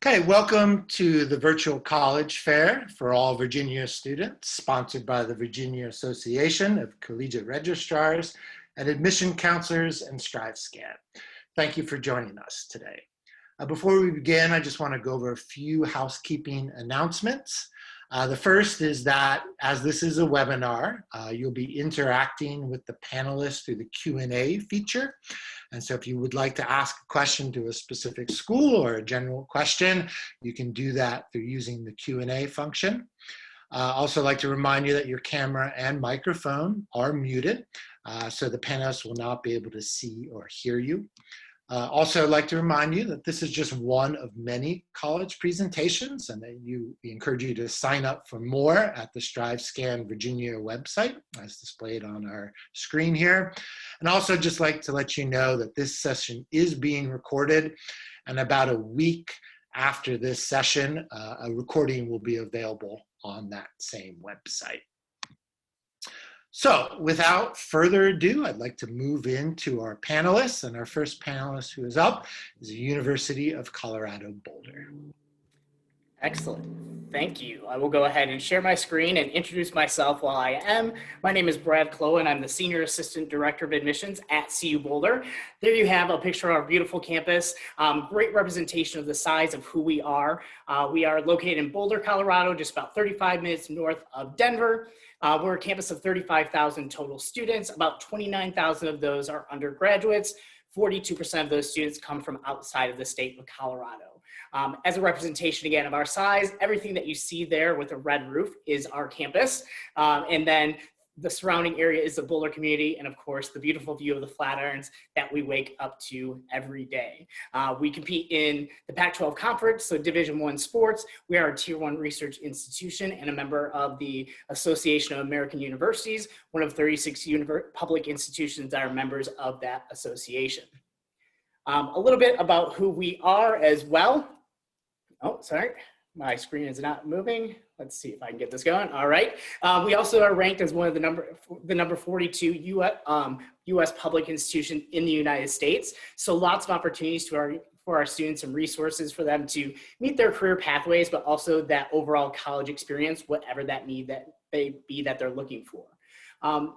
Okay, welcome to the virtual college fair for all Virginia students, sponsored by the Virginia Association of Collegiate Registrars and Admission Counselors and StriveScan. Thank you for joining us today. Before we begin, I just want to go over a few housekeeping announcements. The first is that as this is a webinar, you'll be interacting with the panelists through the Q&A feature. And so if you would like to ask a question to a specific school or a general question, you can do that through using the Q&A function. Also like to remind you that your camera and microphone are muted, so the panelists will not be able to see or hear you. Also, I'd like to remind you that this is just one of many college presentations, and that we encourage you to sign up for more at the StriveScan Virginia website, as displayed on our screen here. And also just like to let you know that this session is being recorded, and about a week after this session, a recording will be available on that same website. So without further ado, I'd like to move into our panelists, and our first panelist who is up is the University of Colorado Boulder. Excellent, thank you. I will go ahead and share my screen and introduce myself while I am. My name is Brad Clough, and I'm the Senior Assistant Director of Admissions at CU Boulder. There you have a picture of our beautiful campus, great representation of the size of who we are. We are located in Boulder, Colorado, just about 35 minutes north of Denver. We're a campus of 35,000 total students. About 29,000 of those are undergraduates. 42% of those students come from outside of the state of Colorado. As a representation again of our size, everything that you see there with a red roof is our campus. And then the surrounding area is the Boulder community, and of course the beautiful view of the Flatirons that we wake up to every day. We compete in the Pac-12 conference, so Division I sports. We are a Tier 1 research institution and a member of the Association of American Universities, one of 36 public institutions that are members of that association. A little bit about who we are as well. Oh, sorry, my screen is not moving. Let's see if I can get this going. All right. We also are ranked as one of the number 42 U.S. public institution in the United States. So lots of opportunities for our students and resources for them to meet their career pathways, but also that overall college experience, whatever that need that they're looking for.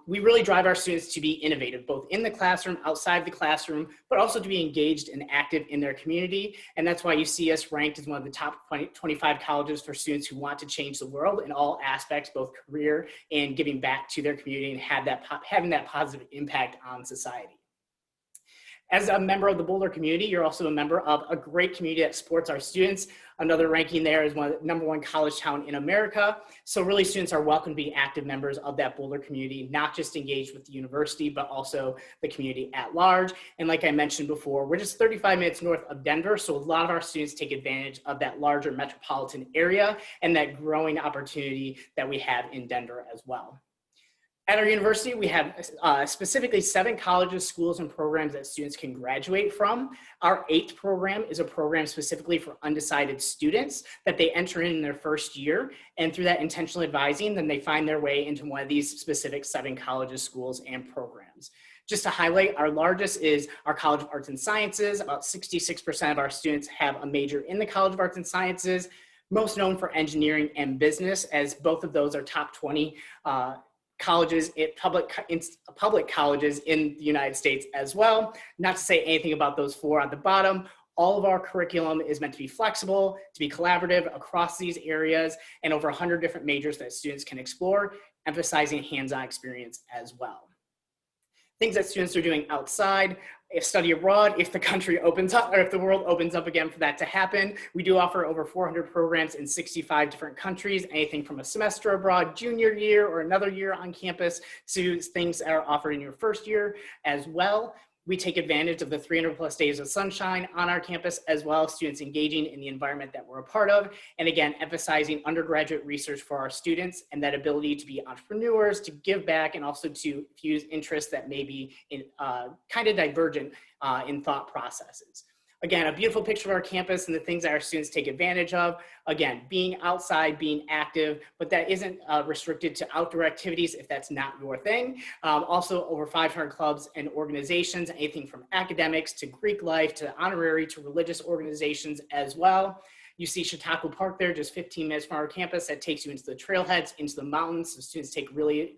We really drive our students to be innovative, both in the classroom, outside the classroom, but also to be engaged and active in their community. And that's why you see us ranked as one of the top 25 colleges for students who want to change the world in all aspects, both career and giving back to their community and having that positive impact on society. As a member of the Boulder community, you're also a member of a great community that supports our students. Another ranking there is one of the #1 college town in America. So really students are welcome to be active members of that Boulder community, not just engaged with the university, but also the community at large. And like I mentioned before, we're just 35 minutes north of Denver. So a lot of our students take advantage of that larger metropolitan area and that growing opportunity that we have in Denver as well. At our university, we have specifically 7 colleges, schools, and programs that students can graduate from. Our 8th program is a program specifically for undecided students that they enter in their first year. And through that intentional advising, then they find their way into one of these specific 7 colleges, schools, and programs. Just to highlight, our largest is our College of Arts and Sciences. About 66% of our students have a major in the College of Arts and Sciences, most known for engineering and business, as both of those are top 20 colleges, public colleges in the United States as well. Not to say anything about those 4 on the bottom. All of our curriculum is meant to be flexible, to be collaborative across these areas, and over 100 different majors that students can explore, emphasizing hands-on experience as well. Things that students are doing outside, study abroad, if the country opens up, or if the world opens up again for that to happen. We do offer over 400 programs in 65 different countries, anything from a semester abroad, junior year, or another year on campus, to things that are offered in your first year as well. We take advantage of the 300+ days of sunshine on our campus, as well as students engaging in the environment that we're a part of. And again, emphasizing undergraduate research for our students and that ability to be entrepreneurs, to give back, and also to fuse interests that may be kind of divergent in thought processes. Again, a beautiful picture of our campus and the things that our students take advantage of. Again, being outside, being active, but that isn't restricted to outdoor activities if that's not your thing. Also over 500 clubs and organizations, anything from academics to Greek life to honorary to religious organizations as well. You see Chautauqua Park there, just 15 minutes from our campus. That takes you into the trailheads, into the mountains. So students take really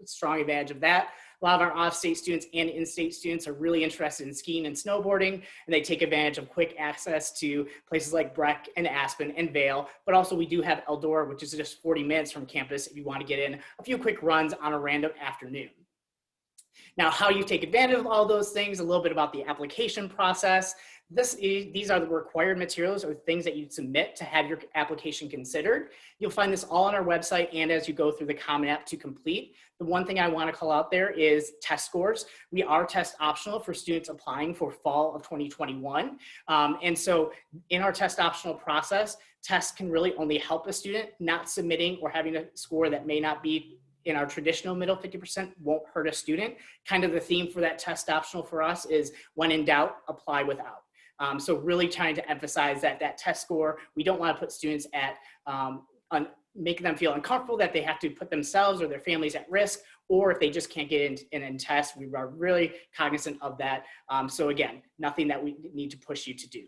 strong advantage of that. A lot of our off-state students and in-state students are really interested in skiing and snowboarding, and they take advantage of quick access to places like Breck and Aspen and Vail. But also we do have Eldora, which is just 40 minutes from campus if you want to get in a few quick runs on a random afternoon. Now, how you take advantage of all those things, a little bit about the application process. These are the required materials or things that you submit to have your application considered. You'll find this all on our website and as you go through the Common App to complete. The one thing I want to call out there is test scores. We are test optional for students applying for fall of 2021. And so in our test optional process, tests can really only help a student. Not submitting or having a score that may not be in our traditional middle 50% won't hurt a student. Kind of the theme for that test optional for us is when in doubt, apply without. So really trying to emphasize that test score, we don't want to put students at making them feel uncomfortable that they have to put themselves or their families at risk, or if they just can't get in test, we are really cognizant of that. So again, nothing that we need to push you to do.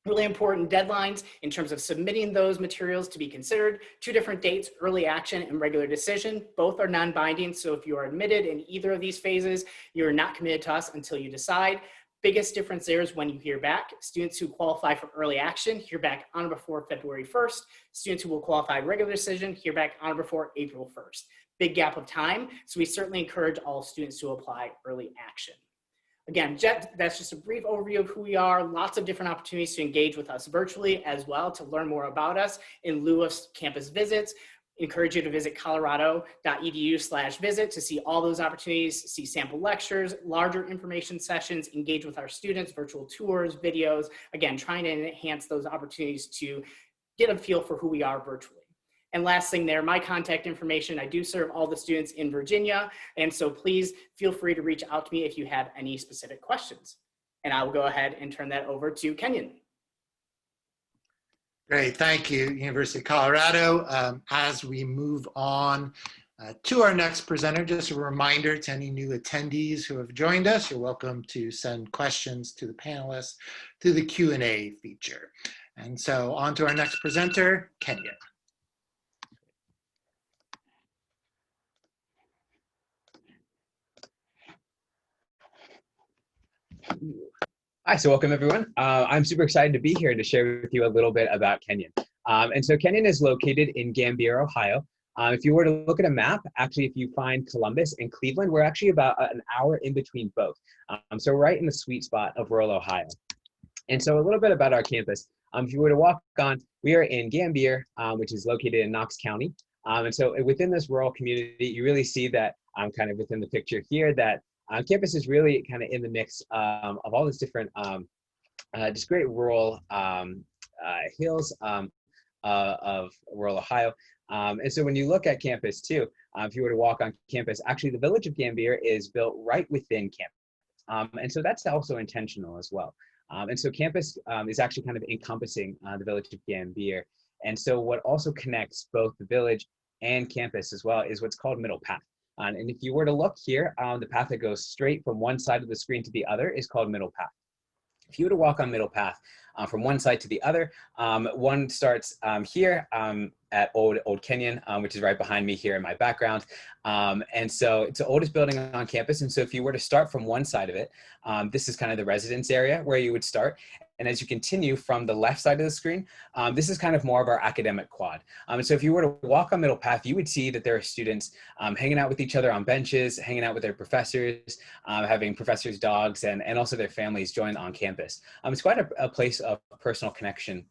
Really important deadlines in terms of submitting those materials to be considered. 2 different dates, early action and regular decision. Both are non-binding, so if you are admitted in either of these phases, you're not committed to us until you decide. Biggest difference there is when you hear back. Students who qualify for early action hear back on or before February 1st. Students who will qualify regular decision hear back on or before April 1st. Big gap of time, so we certainly encourage all students to apply early action. Again, that's just a brief overview of who we are. Lots of different opportunities to engage with us virtually as well to learn more about us in lieu of campus visits. Encourage you to visit colorado.edu/visit to see all those opportunities, see sample lectures, larger information sessions, engage with our students, virtual tours, videos. Again, trying to enhance those opportunities to get a feel for who we are virtually. And last thing there, my contact information, I do serve all the students in Virginia. And so please feel free to reach out to me if you have any specific questions. And I will go ahead and turn that over to Kenyon. Great, thank you, University of Colorado. As we move on to our next presenter, just a reminder to any new attendees who have joined us, you're welcome to send questions to the panelists through the Q&A feature. And so on to our next presenter, Kenyon. Hi, so welcome everyone. I'm super excited to be here to share with you a little bit about Kenyon. And so Kenyon is located in Gambier, Ohio. If you were to look at a map, actually if you find Columbus and Cleveland, we're actually about an hour in between both. So right in the sweet spot of rural Ohio. And so a little bit about our campus. If you were to walk on, we are in Gambier, which is located in Knox County. And so within this rural community, you really see that kind of within the picture here that campus is really kind of in the mix of all these different, just great rural hills of rural Ohio. And so when you look at campus too, if you were to walk on campus, actually the village of Gambier is built right within campus. And so that's also intentional as well. And so campus is actually kind of encompassing the village of Gambier. And so what also connects both the village and campus as well is what's called Middle Path. And if you were to look here, the path that goes straight from one side of the screen to the other is called Middle Path. If you were to walk on Middle Path from one side to the other, one starts here at Old Kenyon, which is right behind me here in my background. And so it's the oldest building on campus. And so if you were to start from one side of it, this is kind of the residence area where you would start. And as you continue from the left side of the screen, this is kind of more of our academic quad. And so if you were to walk on Middle Path, you would see that there are students hanging out with each other on benches, hanging out with their professors, having professors' dogs, and also their families join on campus. It's quite a place of personal connection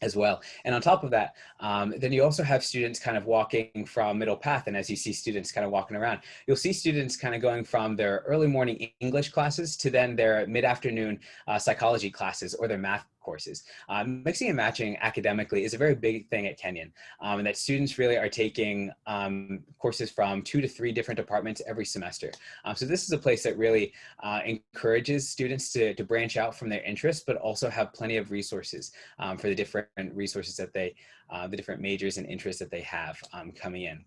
as well. And on top of that, then you also have students kind of walking from Middle Path. And as you see students kind of walking around, you'll see students kind of going from their early morning English classes to then their mid-afternoon psychology classes or their math courses. Mixing and matching academically is a very big thing at Kenyon, and that students really are taking courses from 2 to 3 different departments every semester. So this is a place that really encourages students to branch out from their interests, but also have plenty of resources for the different resources that they, the different majors and interests that they have coming in.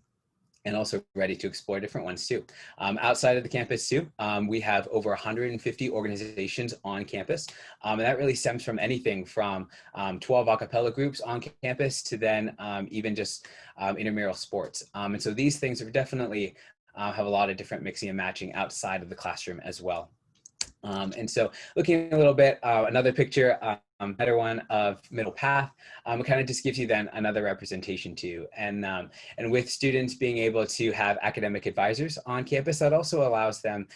and also ready to explore different ones too. Outside of the campus too, we have over 150 organizations on campus. And that really stems from anything from 12 a cappella groups on campus to then even just intramural sports. And so these things are definitely have a lot of different mixing and matching outside of the classroom as well. And so looking a little bit, another picture, better one of Middle Path, it kind of just gives you then another representation too. And with students being able to have academic advisors on campus, that also allows them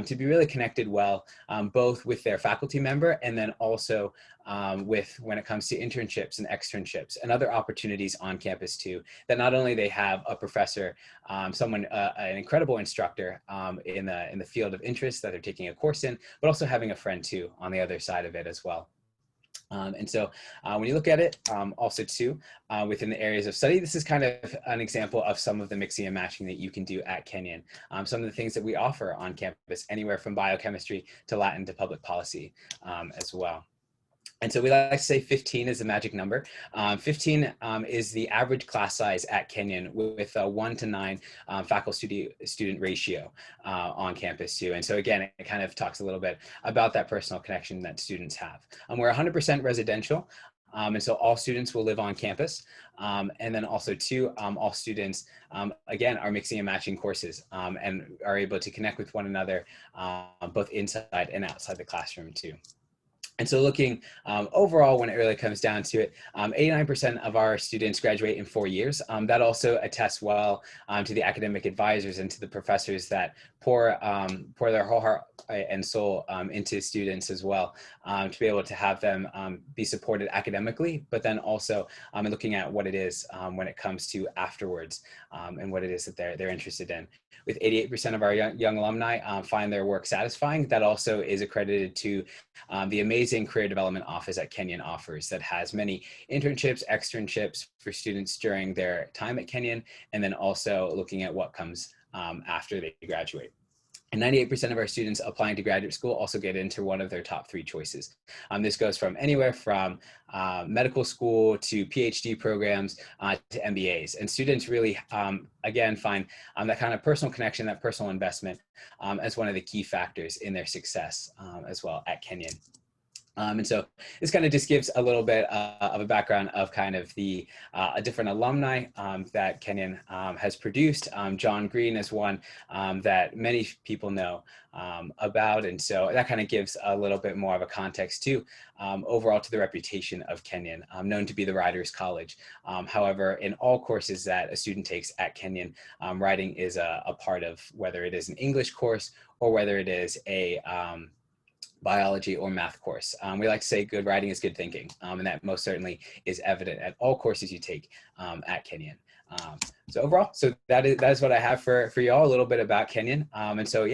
to be really connected well, both with their faculty member and then also with when it comes to internships and externships and other opportunities on campus too, that not only they have a professor, someone, an incredible instructor in the field of interest that they're taking a course in, but also having a friend too on the other side of it as well. And so when you look at it also too, within the areas of study, this is kind of an example of some of the mixing and matching that you can do at Kenyon. Some of the things that we offer on campus, anywhere from biochemistry to Latin to public policy as well. And so we like to say 15 is the magic number. 15 is the average class size at Kenyon with a 1 to 9 faculty-student ratio on campus too. And so again, it kind of talks a little bit about that personal connection that students have. We're 100% residential. And so all students will live on campus. And then also too, all students, again, are mixing and matching courses and are able to connect with one another, both inside and outside the classroom too. And so looking overall, when it really comes down to it, 89% of our students graduate in 4 years. That also attests well to the academic advisors and to the professors that pour their whole heart and soul into students as well, to be able to have them be supported academically, but then also looking at what it is when it comes to afterwards and what it is that they're interested in. With 88% of our young alumni find their work satisfying. That also is accredited to the amazing career development office that Kenyon offers, that has many internships, externships for students during their time at Kenyon, and then also looking at what comes after they graduate. And 98% of our students applying to graduate school also get into one of their top 3 choices. This goes from anywhere from medical school to PhD programs to MBAs. And students really, again, find that kind of personal connection, that personal investment as one of the key factors in their success as well at Kenyon. And so this kind of just gives a little bit of a background of kind of the different alumni that Kenyon has produced. John Green is one that many people know about. And so that kind of gives a little bit more of a context too, overall to the reputation of Kenyon, known to be the Writers' College. However, in all courses that a student takes at Kenyon, writing is a part of, whether it is an English course or whether it is a biology or math course. We like to say good writing is good thinking, and that most certainly is evident at all courses you take at Kenyon. So overall, that is what I have for y'all, a little bit about Kenyon. And so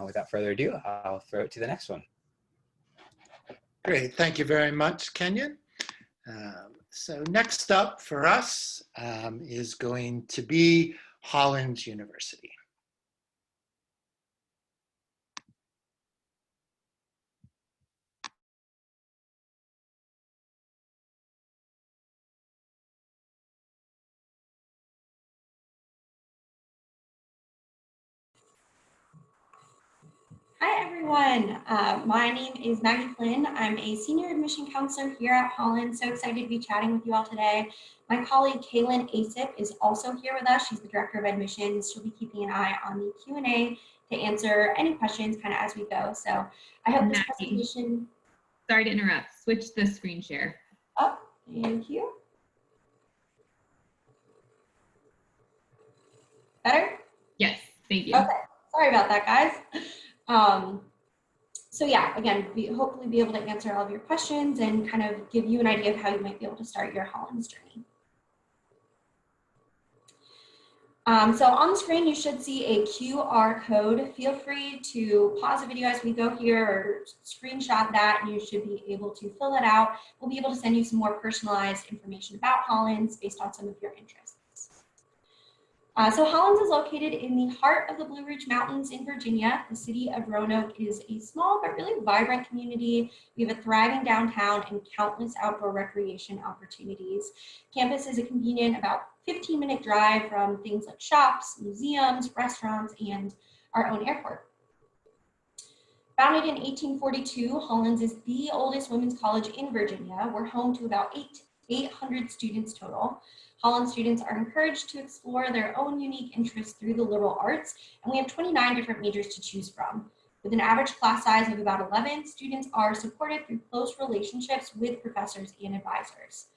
without further ado, I'll throw it to the next one. Great, thank you very much, Kenyon. So next up for us is going to be Hollins University. Hi everyone, my name is Maggie Flynn. I'm a senior admission counselor here at Holland. So excited to be chatting with you all today. My colleague Kaylin Asip is also here with us. She's the director of admissions. She'll be keeping an eye on the Q&A to answer any questions kind of as we go. So I hope this presentation. Sorry to interrupt, switch the screen share. Oh, thank you. Better? Yes, thank you. Okay, sorry about that, guys. So yeah, again, we hopefully be able to answer all of your questions and kind of give you an idea of how you might be able to start your Hollins journey. So on the screen, you should see a QR code. Feel free to pause the video as we go here or screenshot that, and you should be able to fill that out. We'll be able to send you some more personalized information about Hollins based on some of your interests. So Hollins is located in the heart of the Blue Ridge Mountains in Virginia. The city of Roanoke is a small but really vibrant community. We have a thriving downtown and countless outdoor recreation opportunities. Campus is a convenient about 15-minute drive from things like shops, museums, restaurants, and our own airport. Founded in 1842, Hollins is the oldest women's college in Virginia. We're home to about 800 students total. Holland students are encouraged to explore their own unique interests through the liberal arts, and we have 29 different majors to choose from. With an average class size of about 11, students are supported through close relationships with professors and advisors.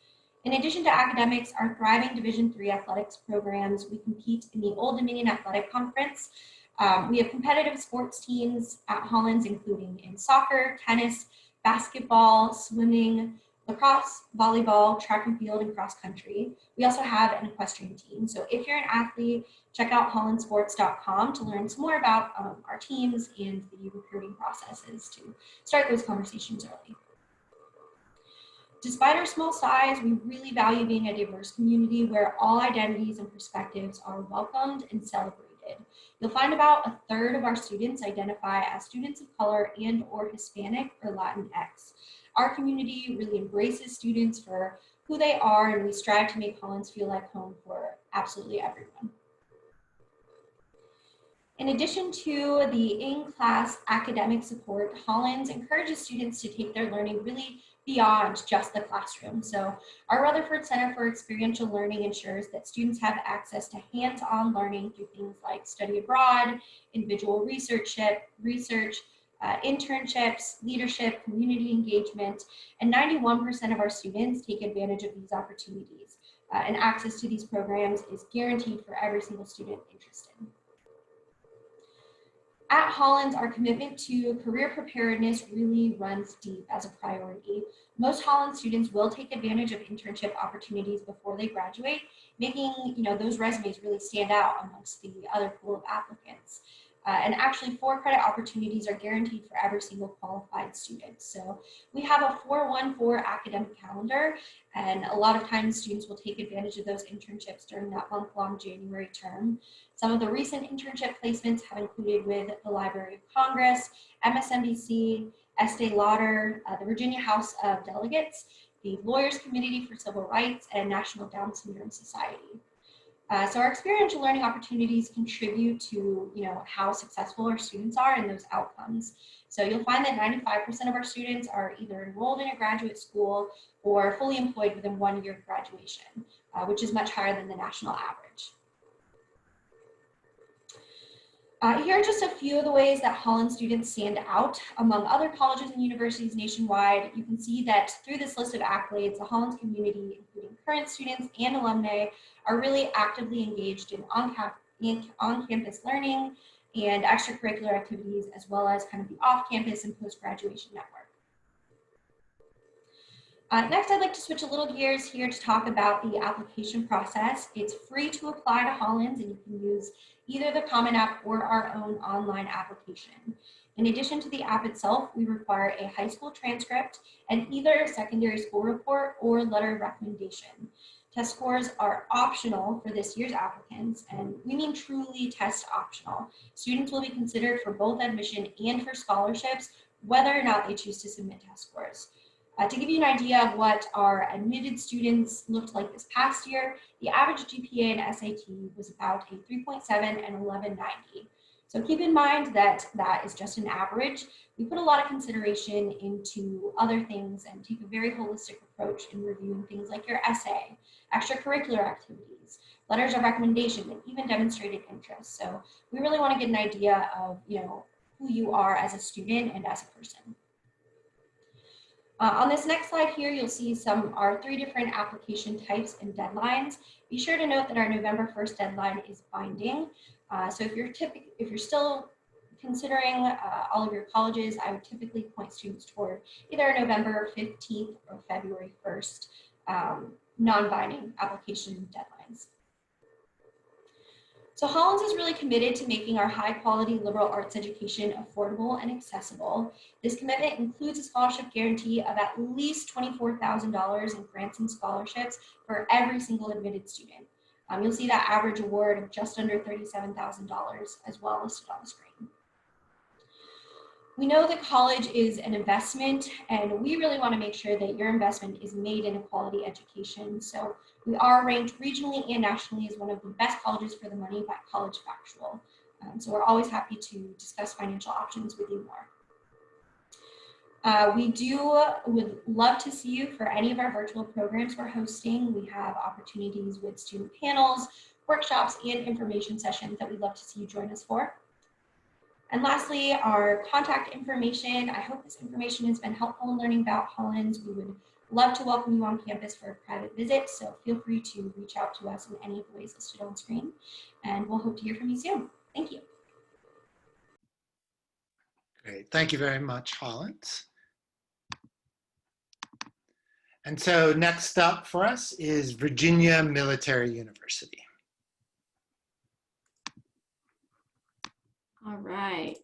In addition to academics, our thriving Division III athletics programs, we compete in the Old Dominion Athletic Conference. We have competitive sports teams at Hollins, including in soccer, tennis, basketball, swimming, lacrosse, volleyball, track and field, and cross country. We also have an equestrian team. So if you're an athlete, check out hollandsports.com to learn some more about our teams and the recruiting processes to start those conversations early. Despite our small size, we really value being a diverse community where all identities and perspectives are welcomed and celebrated. You'll find about a third of our students identify as students of color and or Hispanic or Latinx. Our community really embraces students for who they are, and we strive to make Hollins feel like home for absolutely everyone. In addition to the in-class academic support, Hollins encourages students to take their learning really beyond just the classroom. So our Rutherford Center for Experiential Learning ensures that students have access to hands-on learning through things like study abroad, individual research, internships, leadership, community engagement, and 91% of our students take advantage of these opportunities. And access to these programs is guaranteed for every single student interested. At Hollins, our commitment to career preparedness really runs deep as a priority. Most Hollins students will take advantage of internship opportunities before they graduate, making those resumes really stand out amongst the other pool of applicants. And actually 4 credit opportunities are guaranteed for every single qualified student. So we have a 4-1-4 academic calendar, and a lot of times students will take advantage of those internships during that month-long January term. Some of the recent internship placements have included with the Library of Congress, MSNBC, Estee Lauder, the Virginia House of Delegates, the Lawyers Committee for Civil Rights, and National Down Syndrome Society. So our experiential learning opportunities contribute to how successful our students are in those outcomes. So you'll find that 95% of our students are either enrolled in a graduate school or fully employed within 1 year of graduation, which is much higher than the national average. Here are just a few of the ways that Holland students stand out among other colleges and universities nationwide. You can see that through this list of accolades, the Hollins community, including current students and alumni, are really actively engaged in on-campus learning and extracurricular activities, as well as kind of the off-campus and post-graduation network. Next, I'd like to switch a little gears here to talk about the application process. It's free to apply to Hollins, and you can use either the Common App or our own online application. In addition to the app itself, we require a high school transcript and either a secondary school report or letter of recommendation. Test scores are optional for this year's applicants, and we mean truly test optional. Students will be considered for both admission and for scholarships, whether or not they choose to submit test scores. To give you an idea of what our admitted students looked like this past year, the average GPA in SAT was about a 3.7 and 1190. So keep in mind that that is just an average. We put a lot of consideration into other things and take a very holistic approach in reviewing things like your essay, extracurricular activities, letters of recommendation, and even demonstrated interest. So we really want to get an idea of who you are as a student and as a person. On this next slide here, you'll see our 3 different application types and deadlines. Be sure to note that our November 1st deadline is binding. So if you're still considering all of your colleges, I would typically point students toward either November 15th or February 1st non-binding application deadlines. So Hollins is really committed to making our high-quality liberal arts education affordable and accessible. This commitment includes a scholarship guarantee of at least $24,000 in grants and scholarships for every single admitted student. You'll see that average award of just under $37,000 as well listed on the screen. We know that college is an investment, and we really want to make sure that your investment is made in a quality education. So we are ranked regionally and nationally as one of the best colleges for the money by College Factual. So we're always happy to discuss financial options with you more. Would love to see you for any of our virtual programs we're hosting. We have opportunities with student panels, workshops, and information sessions that we'd love to see you join us for. And lastly, our contact information. I hope this information has been helpful in learning about Hollins. We would love to welcome you on campus for a private visit, so feel free to reach out to us in any of the ways listed on screen, and we'll hope to hear from you soon. Thank you. Great, thank you very much, Hollins. And so next up for us is Virginia Military University. All right.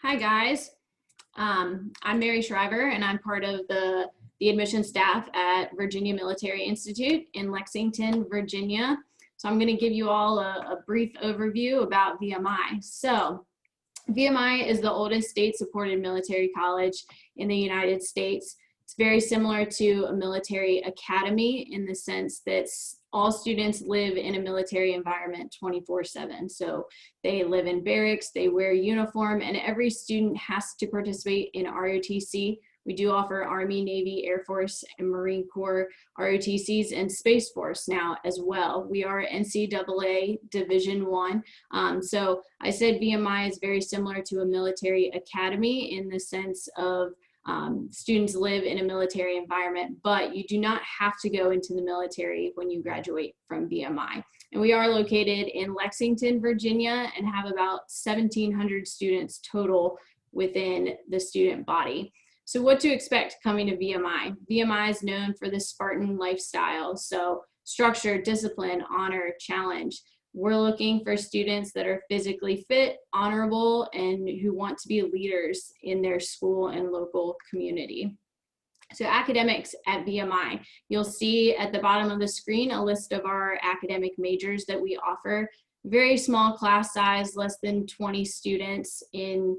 Hi guys, I'm Mary Shriver and I'm part of the admission staff at Virginia Military Institute in Lexington, Virginia. So I'm going to give you all a brief overview about VMI. So VMI is the oldest state-supported military college in the United States. It's very similar to a military academy in the sense that all students live in a military environment 24/7. So they live in barracks, they wear uniform, and every student has to participate in ROTC. We do offer Army, Navy, Air Force, and Marine Corps ROTCs and Space Force now as well. We are NCAA Division I. So I said VMI is very similar to a military academy in the sense of students live in a military environment, but you do not have to go into the military when you graduate from VMI. And we are located in Lexington, Virginia, and have about 1,700 students total within the student body. So what to expect coming to VMI? VMI is known for the Spartan lifestyle. So structure, discipline, honor, challenge. We're looking for students that are physically fit, honorable, and who want to be leaders in their school and local community. So academics at VMI, you'll see at the bottom of the screen a list of our academic majors that we offer. Very small class size, less than 20 students in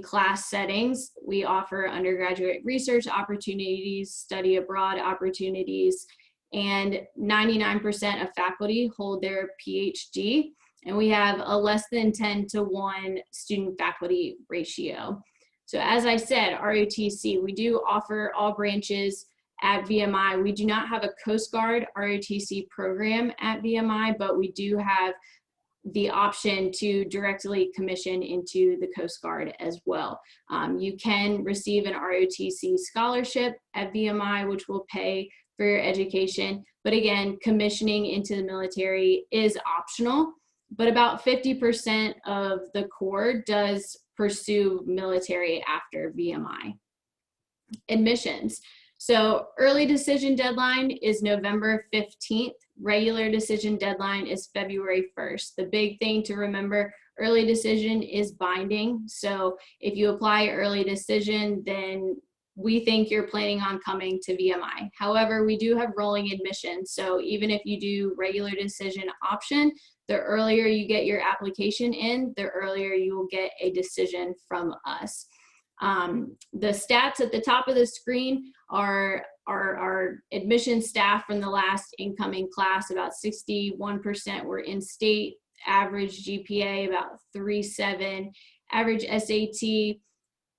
class settings. We offer undergraduate research opportunities, study abroad opportunities, and 99% of faculty hold their PhD, and we have a less than 10-to-1 student-faculty ratio. So as I said, ROTC, we do offer all branches at VMI. We do not have a Coast Guard ROTC program at VMI, but we do have the option to directly commission into the Coast Guard as well. You can receive an ROTC scholarship at VMI, which will pay for your education. But again, commissioning into the military is optional, but about 50% of the Corps does pursue military after VMI. Admissions. So early decision deadline is November 15th. Regular decision deadline is February 1st. The big thing to remember, early decision is binding. So if you apply early decision, then we think you're planning on coming to VMI. However, we do have rolling admission. So even if you do regular decision option, the earlier you get your application in, the earlier you will get a decision from us. The stats at the top of the screen are our admission staff from the last incoming class. About 61% were in state, average GPA about 3.7, average SAT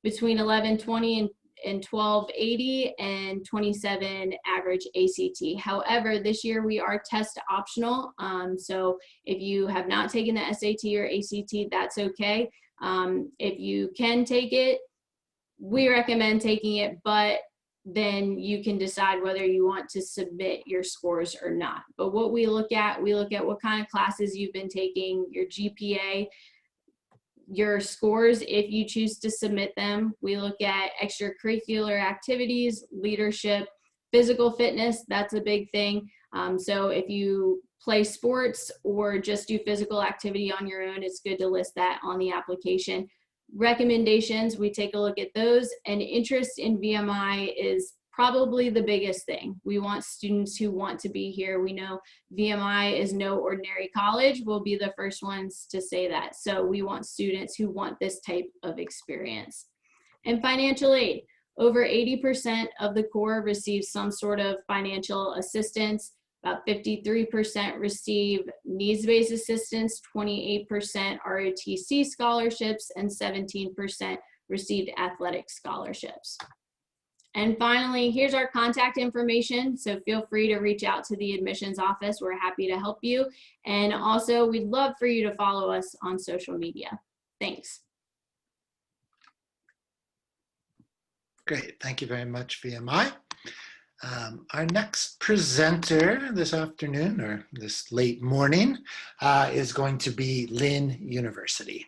between 1120 and 1280, and 27 average ACT. However, this year we are test optional. So if you have not taken the SAT or ACT, that's okay. If you can take it, we recommend taking it, but then you can decide whether you want to submit your scores or not. But what we look at what kind of classes you've been taking, your GPA, your scores if you choose to submit them. We look at extracurricular activities, leadership, physical fitness, that's a big thing. So if you play sports or just do physical activity on your own, it's good to list that on the application. Recommendations, we take a look at those, and interest in VMI is probably the biggest thing. We want students who want to be here. We know VMI is no ordinary college. We'll be the first ones to say that. So we want students who want this type of experience. And financial aid. Over 80% of the Corps receives some sort of financial assistance. About 53% receive needs-based assistance, 28% ROTC scholarships, and 17% received athletic scholarships. And finally, here's our contact information. So feel free to reach out to the admissions office. We're happy to help you. And also, we'd love for you to follow us on social media. Thanks. Great, thank you very much, VMI. Our next presenter this afternoon, or this late morning, is going to be Lynn University.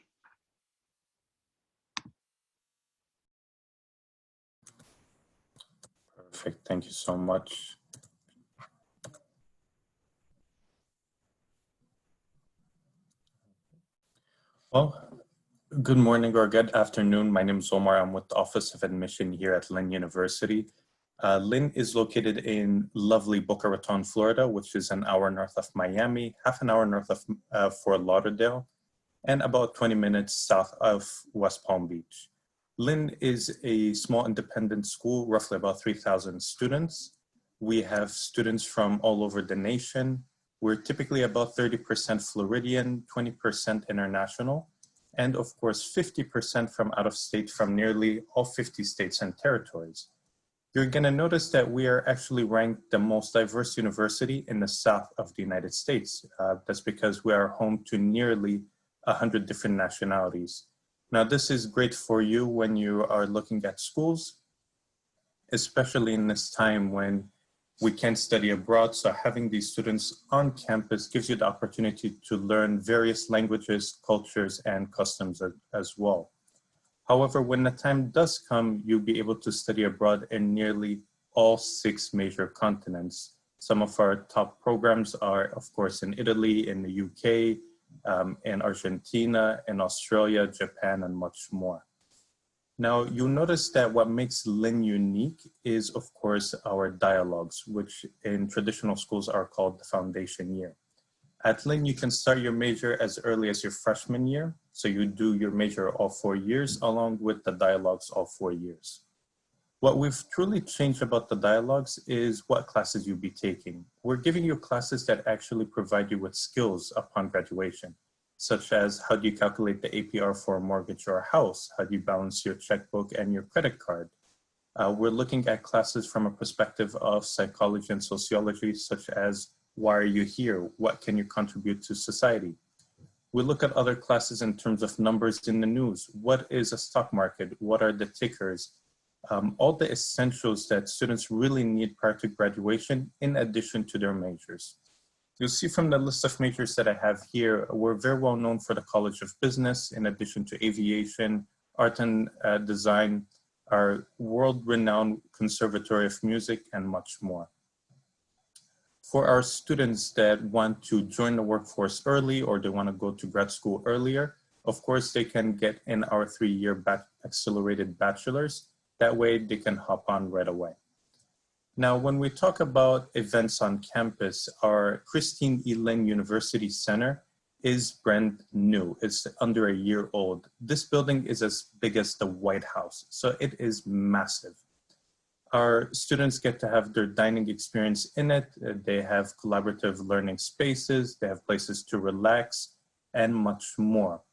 Perfect, thank you so much. Well, good morning or good afternoon. My name is Omar. I'm with the Office of Admission here at Lynn University. Lynn is located in lovely Boca Raton, Florida, which is an hour north of Miami, half an hour north of Fort Lauderdale, and about 20 minutes south of West Palm Beach. Lynn is a small independent school, roughly about 3,000 students. We have students from all over the nation. We're typically about 30% Floridian, 20% international, and of course 50% from out of state from nearly all 50 states and territories. You're gonna notice that we are actually ranked the most diverse university in the south of the United States. That's because we are home to nearly 100 different nationalities. Now this is great for you when you are looking at schools, especially in this time when we can't study abroad. So having these students on campus gives you the opportunity to learn various languages, cultures, and customs as well. However, when the time does come, you'll be able to study abroad in nearly all 6 major continents. Some of our top programs are, of course, in Italy, in the UK, in Argentina, in Australia, Japan, and much more. Now, you'll notice that what makes Lynn unique is, of course, our dialogues, which in traditional schools are called the foundation year. At Lynn, you can start your major as early as your freshman year. So you do your major all 4 years, along with the dialogues all 4 years. What we've truly changed about the dialogues is what classes you'll be taking. We're giving you classes that actually provide you with skills upon graduation, such as how do you calculate the APR for a mortgage or a house? How do you balance your checkbook and your credit card? We're looking at classes from a perspective of psychology and sociology, such as why are you here? What can you contribute to society? We look at other classes in terms of numbers in the news. What is a stock market? What are the tickers? All the essentials that students really need prior to graduation in addition to their majors. You'll see from the list of majors that I have here, we're very well known for the College of Business, in addition to aviation, art and design, our world-renowned Conservatory of Music, and much more. For our students that want to join the workforce early or they want to go to grad school earlier, of course, they can get in our 3-year accelerated bachelor's. That way they can hop on right away. Now, when we talk about events on campus, our Christine E. Lynn University Center is brand new. It's under a year old. This building is as big as the White House, so it is massive. Our students get to have their dining experience in it. They have collaborative learning spaces. They have places to relax and much more.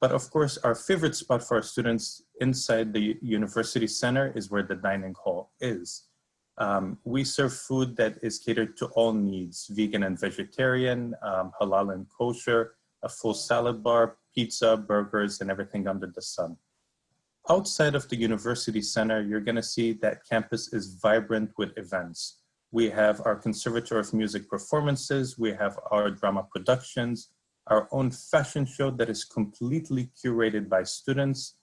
But of course, our favorite spot for our students inside the University Center is where the dining hall is. We serve food that is catered to all needs, vegan and vegetarian, halal and kosher, a full salad bar, pizza, burgers, and everything under the sun. Outside of the University Center, you're gonna see that campus is vibrant with events. We have our Conservatory of Music performances, we have our drama productions, our own fashion show that is completely curated by students.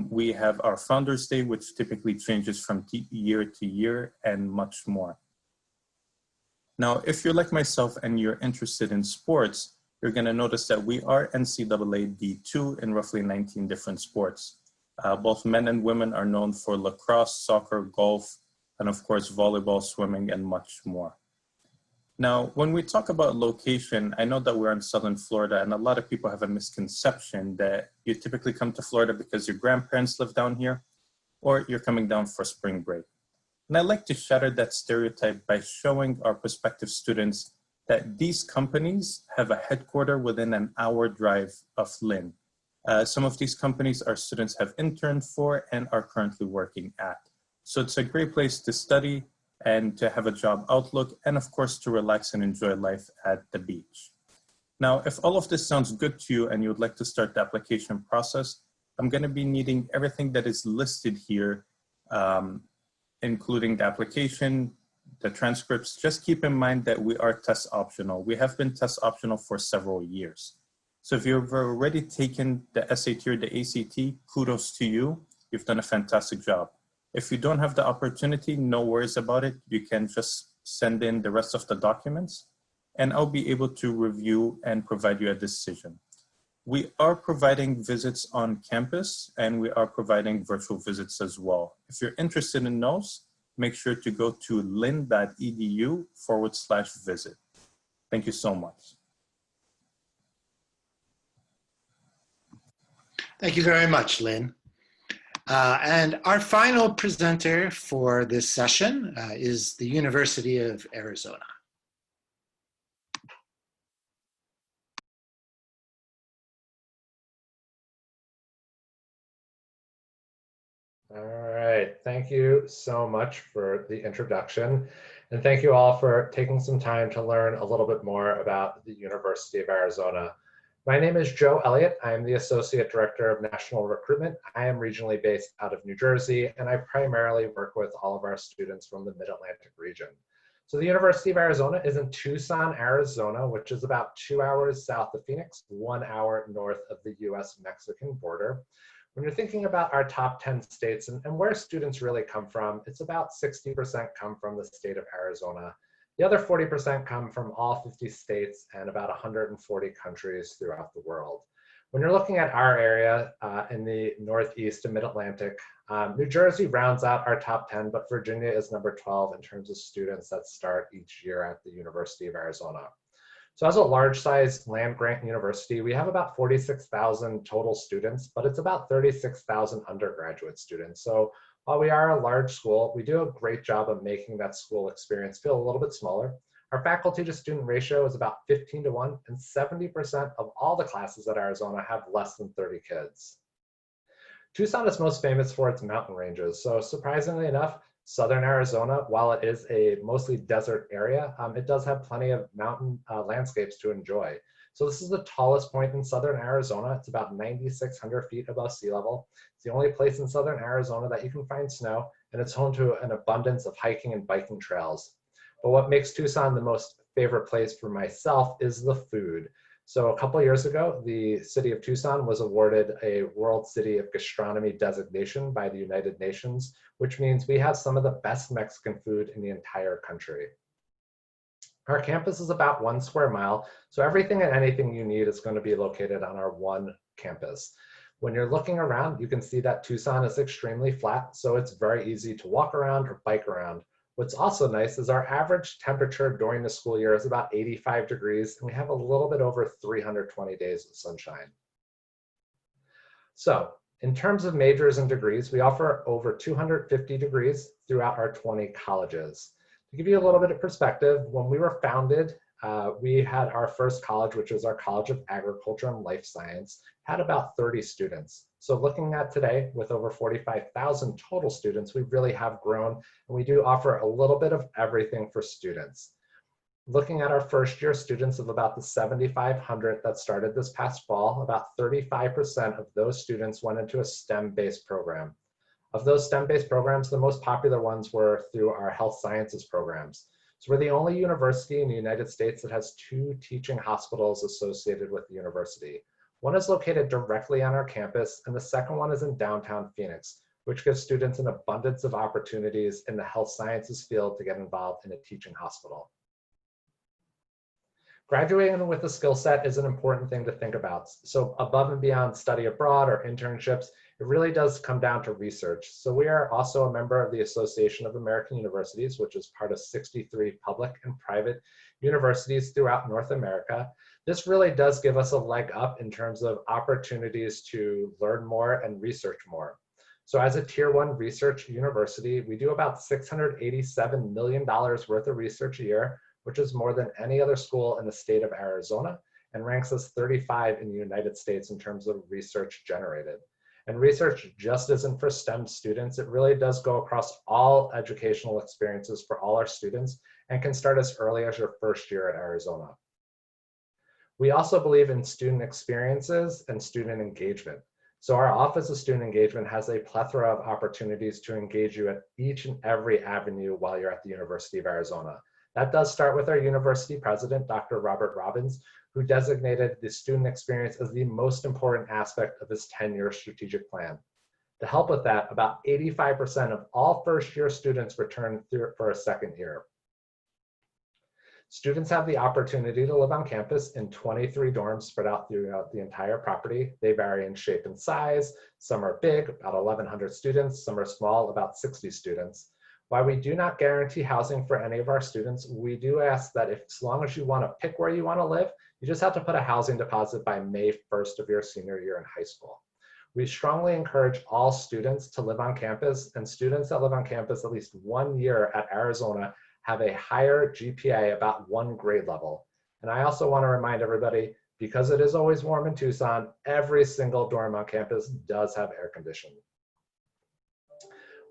We have our Founders Day, which typically changes from year to year, and much more. Now, if you're like myself and you're interested in sports, you're going to notice that we are NCAA D2 in roughly 19 different sports. Both men and women are known for lacrosse, soccer, golf, and of course, volleyball, swimming, and much more. Now, when we talk about location, I know that we're in Southern Florida, and a lot of people have a misconception that you typically come to Florida because your grandparents live down here, or you're coming down for spring break. And I'd like to shatter that stereotype by showing our prospective students that these companies have a headquarter within an hour drive of Lynn. Some of these companies our students have interned for and are currently working at. So it's a great place to study and to have a job outlook, and of course to relax and enjoy life at the beach. Now, if all of this sounds good to you and you would like to start the application process, I'm going to be needing everything that is listed here, including the application, the transcripts. Just keep in mind that we are test optional. We have been test optional for several years. So if you've already taken the SAT or the ACT, kudos to you. You've done a fantastic job. If you don't have the opportunity, no worries about it. You can just send in the rest of the documents and I'll be able to review and provide you a decision. We are providing visits on campus and we are providing virtual visits as well. If you're interested in those, make sure to go to lynn.edu/visit. Thank you so much. Thank you very much, Lynn. And our final presenter for this session is the University of Arizona. All right, thank you so much for the introduction. And thank you all for taking some time to learn a little bit more about the University of Arizona. My name is Joe Elliott. I am the Associate Director of National Recruitment. I am regionally based out of New Jersey, and I primarily work with all of our students from the Mid-Atlantic region. So the University of Arizona is in Tucson, Arizona, which is about 2 hours south of Phoenix, 1 hour north of the US-Mexican border. When you're thinking about our top 10 states and where students really come from, it's about 60% come from the state of Arizona. The other 40% come from all 50 states and about 140 countries throughout the world. When you're looking at our area in the Northeast and Mid-Atlantic, New Jersey rounds out our top 10, but Virginia is number 12 in terms of students that start each year at the University of Arizona. So as a large-sized land-grant university, we have about 46,000 total students, but it's about 36,000 undergraduate students. So while we are a large school, we do a great job of making that school experience feel a little bit smaller. Our faculty to student ratio is about 15:1, and 70% of all the classes at Arizona have less than 30 kids. Tucson is most famous for its mountain ranges. So surprisingly enough, Southern Arizona, while it is a mostly desert area, it does have plenty of mountain landscapes to enjoy. So this is the tallest point in Southern Arizona. It's about 9,600 feet above sea level. It's the only place in Southern Arizona that you can find snow, and it's home to an abundance of hiking and biking trails. But what makes Tucson the most favorite place for myself is the food. So a couple of years ago, the city of Tucson was awarded a World City of Gastronomy designation by the United Nations, which means we have some of the best Mexican food in the entire country. Our campus is about 1 square mile, so everything and anything you need is going to be located on our one campus. When you're looking around, you can see that Tucson is extremely flat, so it's very easy to walk around or bike around. What's also nice is our average temperature during the school year is about 85 degrees, and we have a little bit over 320 days of sunshine. So in terms of majors and degrees, we offer over 250 degrees throughout our 20 colleges. To give you a little bit of perspective, when we were founded, we had our first college, which was our College of Agriculture and Life Science, had about 30 students. So looking at today, with over 45,000 total students, we really have grown, and we do offer a little bit of everything for students. Looking at our first year students of about the 7,500 that started this past fall, about 35% of those students went into a STEM-based program. Of those STEM-based programs, the most popular ones were through our health sciences programs. So we're the only university in the United States that has 2 teaching hospitals associated with the university. One is located directly on our campus, and the second one is in downtown Phoenix, which gives students an abundance of opportunities in the health sciences field to get involved in a teaching hospital. Graduating with a skill set is an important thing to think about. So above and beyond study abroad or internships, it really does come down to research. So we are also a member of the Association of American Universities, which is part of 63 public and private universities throughout North America. This really does give us a leg up in terms of opportunities to learn more and research more. So as a tier 1 research university, we do about $687 million worth of research a year, which is more than any other school in the state of Arizona and ranks us 35 in the United States in terms of research generated. And research just isn't for STEM students. It really does go across all educational experiences for all our students and can start as early as your first year at Arizona. We also believe in student experiences and student engagement. So our Office of Student Engagement has a plethora of opportunities to engage you at each and every avenue while you're at the University of Arizona. That does start with our university president, Dr. Robert Robbins, who designated the student experience as the most important aspect of his 10-year strategic plan. To help with that, about 85% of all first-year students return for a second year. Students have the opportunity to live on campus in 23 dorms spread out throughout the entire property. They vary in shape and size. Some are big, about 1,100 students. Some are small, about 60 students. While we do not guarantee housing for any of our students, we do ask that as long as you want to pick where you want to live, you just have to put a housing deposit by May 1st of your senior year in high school. We strongly encourage all students to live on campus, and students that live on campus at least 1 year at Arizona have a higher GPA, about 1 grade level. And I also want to remind everybody, because it is always warm in Tucson, every single dorm on campus does have air conditioning.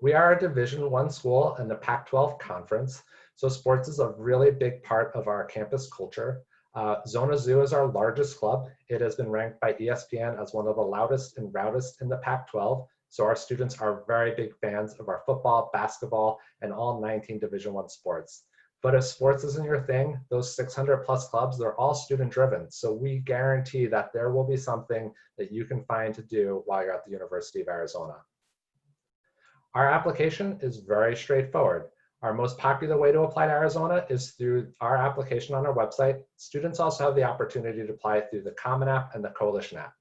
We are a Division I school in the Pac-12 conference, so sports is a really big part of our campus culture. Zona Zoo is our largest club. It has been ranked by ESPN as one of the loudest and rowdest in the Pac-12, so our students are very big fans of our football, basketball, and all 19 Division I sports. But if sports isn't your thing, those 600 plus clubs, they're all student driven, so we guarantee that there will be something that you can find to do while you're at the University of Arizona. Our application is very straightforward. Our most popular way to apply to Arizona is through our application on our website. Students also have the opportunity to apply through the Common App and the Coalition app.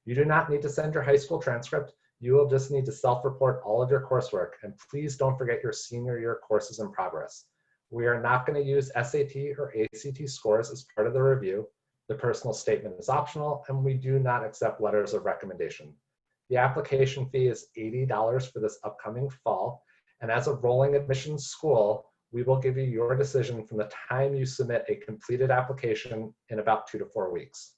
You do not need to send your high school transcript. You will just need to self-report all of your coursework, and please don't forget your senior year courses in progress. We are not going to use SAT or ACT scores as part of the review. The personal statement is optional, and we do not accept letters of recommendation. The application fee is $80 for this upcoming fall, and as a rolling admissions school, we will give you your decision from the time you submit a completed application in about 2 to 4 weeks.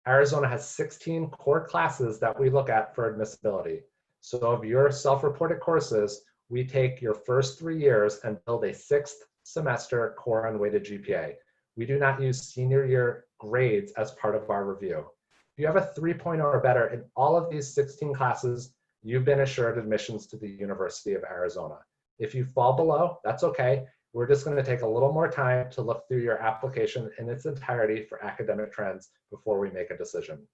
Arizona has 16 core classes that we look at for admissibility. So of your self-reported courses, we take your first 3 years and build a 6th semester core unweighted GPA. We do not use senior year grades as part of our review. If you have a 3.0 or better in all of these 16 classes, you've been assured admissions to the University of Arizona. If you fall below, that's okay. We're just going to take a little more time to look through your application in its entirety for academic trends before we make a decision.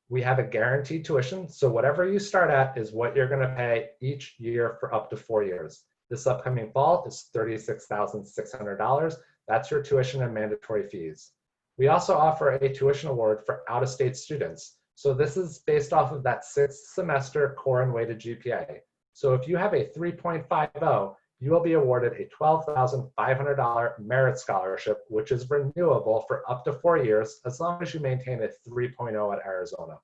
We have a guaranteed tuition, so whatever you start at is what you're going to pay each year for up to 4 years. This upcoming fall is $36,600. That's your tuition and mandatory fees. We also offer a tuition award for out-of-state students. So this is based off of that 6th semester core and weighted GPA. So if you have a 3.50, you will be awarded a $12,500 merit scholarship, which is renewable for up to 4 years, as long as you maintain a 3.0 at Arizona.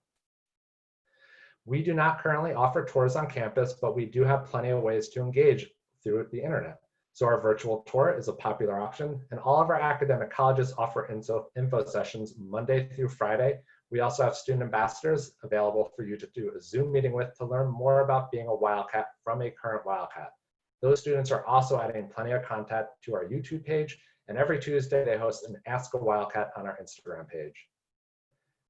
We do not currently offer tours on campus, but we do have plenty of ways to engage through the internet. So our virtual tour is a popular option, and all of our academic colleges offer info sessions Monday through Friday. We also have student ambassadors available for you to do a Zoom meeting with to learn more about being a Wildcat from a current Wildcat. Those students are also adding plenty of content to our YouTube page, and every Tuesday they host an Ask a Wildcat on our Instagram page.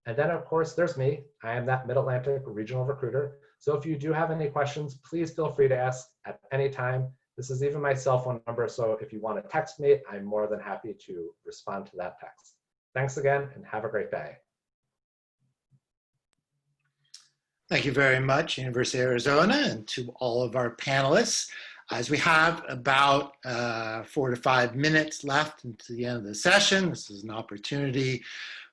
And then of course there's me. I am that Mid-Atlantic regional recruiter. So if you do have any questions, please feel free to ask at any time. This is even my cell phone number, so if you want to text me, I'm more than happy to respond to that text. Thanks again, and have a great day. Thank you very much, University of Arizona, and to all of our panelists. As we have about 4 to 5 minutes left into the end of the session, this is an opportunity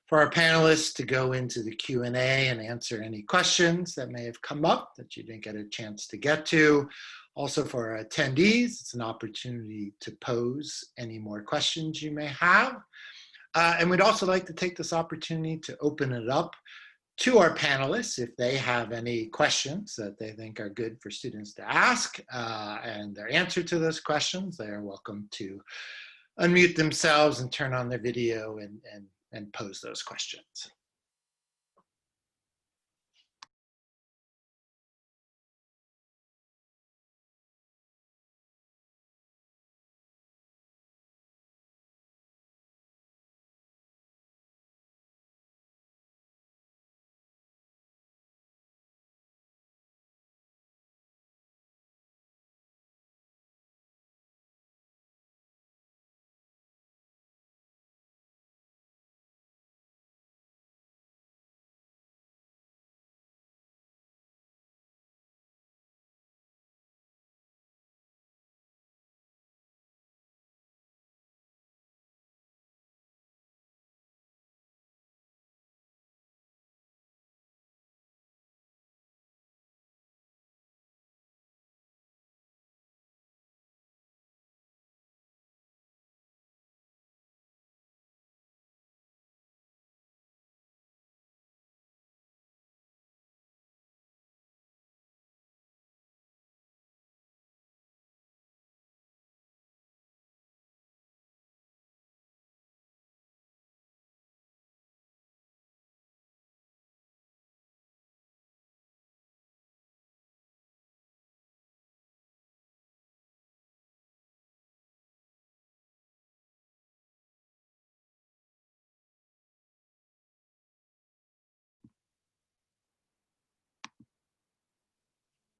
for our panelists to go into the Q&A and answer any questions that may have come up that you didn't get a chance to get to. Also for our attendees, it's an opportunity to pose any more questions you may have. And we'd also like to take this opportunity to open it up to our panelists if they have any questions that they think are good for students to ask and their answer to those questions. They are welcome to unmute themselves and turn on their video and pose those questions.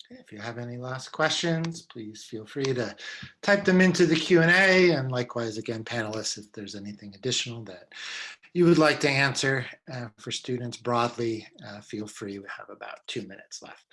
If you have any last questions, please feel free to type them into the Q&A, and likewise, again, panelists, if there's anything additional that you would like to answer for students broadly, feel free. We have about 2 minutes left.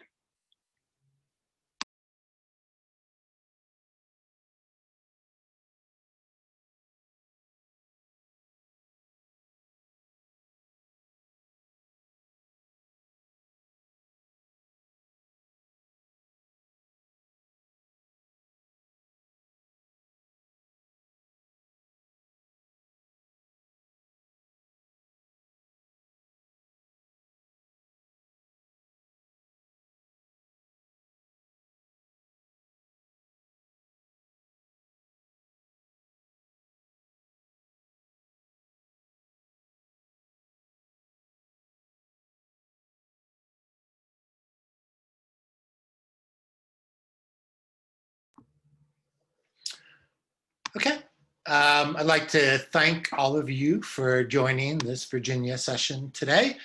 Okay. I'd like to thank all of you for joining this Virginia session today.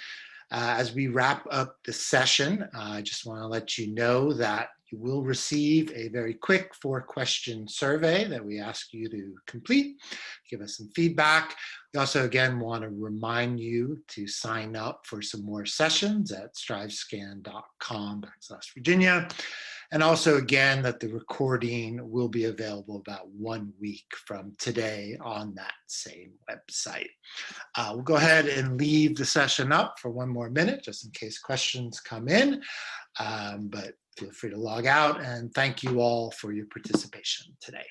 As we wrap up the session, I just want to let you know that you will receive a very quick 4-question survey that we ask you to complete, give us some feedback. We also, again, want to remind you to sign up for some more sessions at strivescan.com/Virginia. And also, again, that the recording will be available about 1 week from today on that same website. We'll go ahead and leave the session up for 1 more minute, just in case questions come in. But feel free to log out, and thank you all for your participation today.